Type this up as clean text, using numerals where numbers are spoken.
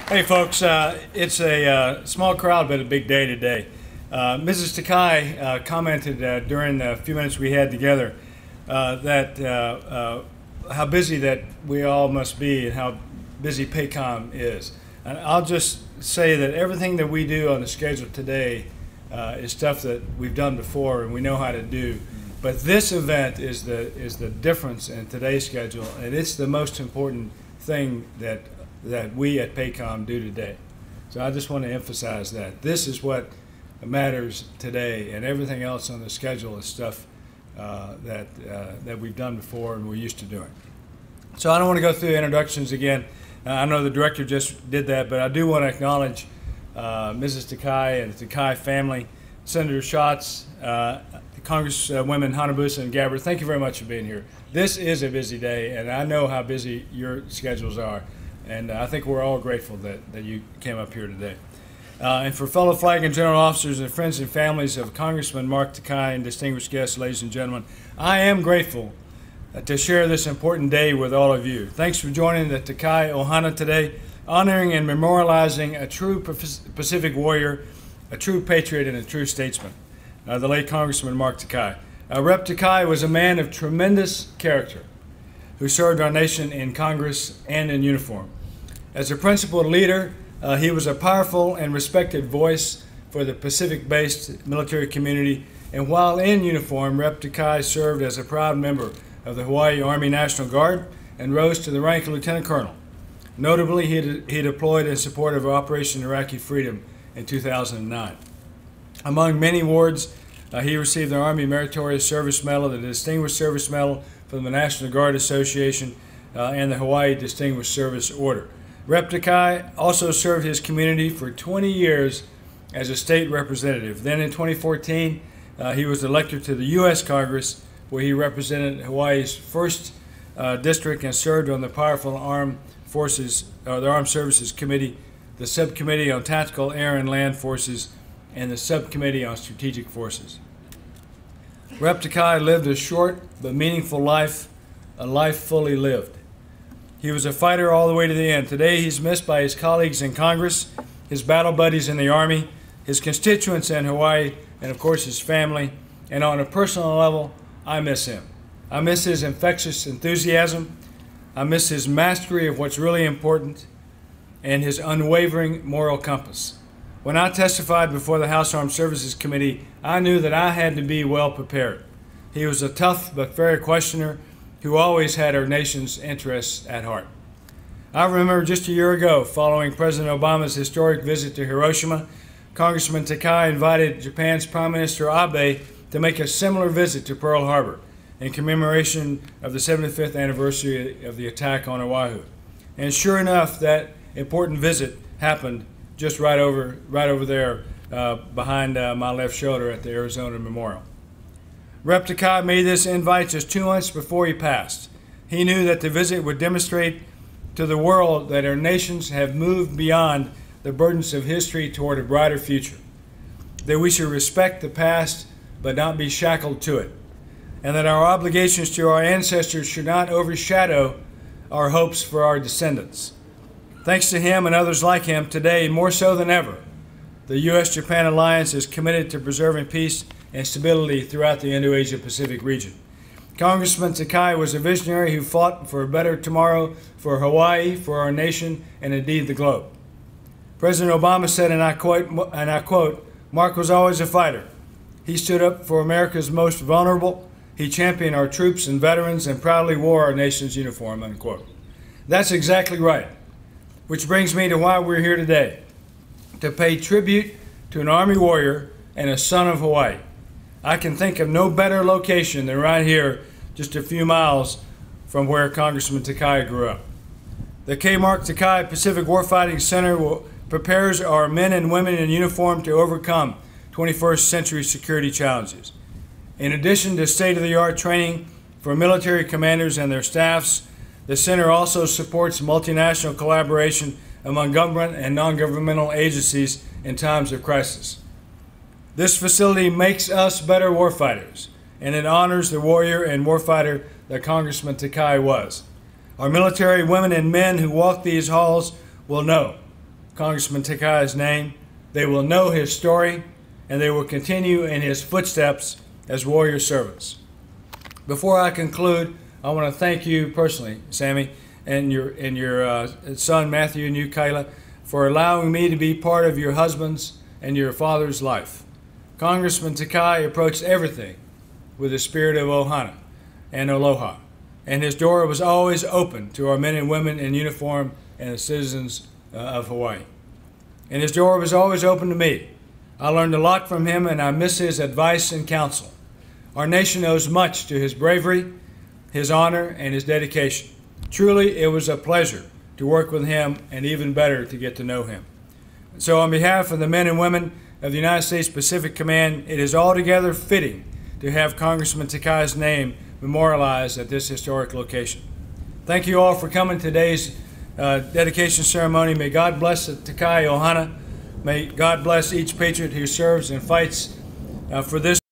Hey folks, it's a small crowd but a big day today. Mrs. Takai commented during the few minutes we had together that how busy that we all must be and how busy PACOM is. And I'll just say that everything that we do on the schedule today is stuff that we've done before and we know how to do. But this event is the difference in today's schedule, and it's the most important thing that we at PACOM do today. So I just want to emphasize that. This is what matters today, and everything else on the schedule is stuff that we've done before and we're used to doing. So I don't want to go through the again. I know the director just did that, but I do want to acknowledge Mrs. Takai and the Takai family, Senator Schatz, Congresswomen Hanabusa and Gabbard. Thank you very much for being here. This is a busy day, and I know how busy your schedules are. And I think we're all grateful that you came up here today. And for fellow flag and general officers and friends and families of Congressman Mark Takai and distinguished guests, ladies and gentlemen, I am grateful to share this important day with all of you. Thanks for joining the Takai Ohana today, honoring and memorializing a true Pacific warrior, a true patriot, and a true statesman, the late Congressman Mark Takai. Rep. Takai was a man of tremendous character who served our nation in Congress and in uniform. As a principled leader, he was a powerful and respected voice for the Pacific-based military community, and while in uniform, Rep. Takai served as a proud member of the Hawaii Army National Guard and rose to the rank of Lieutenant Colonel. Notably, he deployed in support of Operation Iraqi Freedom in 2009. Among many awards, he received the Army Meritorious Service Medal, the Distinguished Service Medal from the National Guard Association, and the Hawaii Distinguished Service Order. Rep. Takai also served his community for 20 years as a state representative. Then in 2014, he was elected to the U.S. Congress, where he represented Hawaii's 1st District and served on the powerful Armed Services Committee, the Subcommittee on Tactical Air and Land Forces, and the Subcommittee on Strategic Forces. Rep. Takai lived a short but meaningful life, a life fully lived. He was a fighter all the way to the end. Today he's missed by his colleagues in Congress, his battle buddies in the Army, his constituents in Hawaii, and of course his family. And on a personal level, I miss him. I miss his infectious enthusiasm. I miss his mastery of what's really important and his unwavering moral compass. When I testified before the House Armed Services Committee, I knew that I had to be well prepared. He was a tough but fair questioner who always had our nation's interests at heart. I remember just a year ago, following President Obama's historic visit to Hiroshima, Congressman Takai invited Japan's Prime Minister Abe to make a similar visit to Pearl Harbor in commemoration of the 75th anniversary of the attack on Oahu. And sure enough, that important visit happened just right over there behind my left shoulder at the Arizona Memorial. Rep. Takai made this invite just 2 months before he passed. He knew that the visit would demonstrate to the world that our nations have moved beyond the burdens of history toward a brighter future, that we should respect the past but not be shackled to it, and that our obligations to our ancestors should not overshadow our hopes for our descendants. Thanks to him and others like him, today, more so than ever, the U.S.-Japan alliance is committed to preserving peace and stability throughout the Indo-Asia-Pacific region. Congressman Takai was a visionary who fought for a better tomorrow for Hawaii, for our nation, and indeed the globe. President Obama said, and I quote, "Mark was always a fighter. He stood up for America's most vulnerable. He championed our troops and veterans and proudly wore our nation's uniform," unquote. That's exactly right. Which brings me to why we're here today, to pay tribute to an Army warrior and a son of Hawaii. I can think of no better location than right here, just a few miles from where Congressman Takai grew up. The K. Mark Takai Pacific Warfighting Center prepares our men and women in uniform to overcome 21st century security challenges. In addition to state-of-the-art training for military commanders and their staffs, the center also supports multinational collaboration among government and non-governmental agencies in times of crisis. This facility makes us better warfighters, and it honors the warrior and warfighter that Congressman Takai was. Our military women and men who walk these halls will know Congressman Takai's name, they will know his story, and they will continue in his footsteps as warrior servants. Before I conclude, I want to thank you personally, Sammy, and your son Matthew, and you, Kayla, for allowing me to be part of your husband's and your father's life. Congressman Takai approached everything with a spirit of ohana and aloha, and his door was always open to our men and women in uniform and the citizens of Hawaii. And his door was always open to me. I learned a lot from him, and I miss his advice and counsel. Our nation owes much to his bravery, his honor, and his dedication. Truly, it was a pleasure to work with him, and even better to get to know him. So on behalf of the men and women of the United States Pacific Command, it is altogether fitting to have Congressman Takai's name memorialized at this historic location. Thank you all for coming to today's dedication ceremony. May God bless the Takai Ohana. May God bless each patriot who serves and fights for this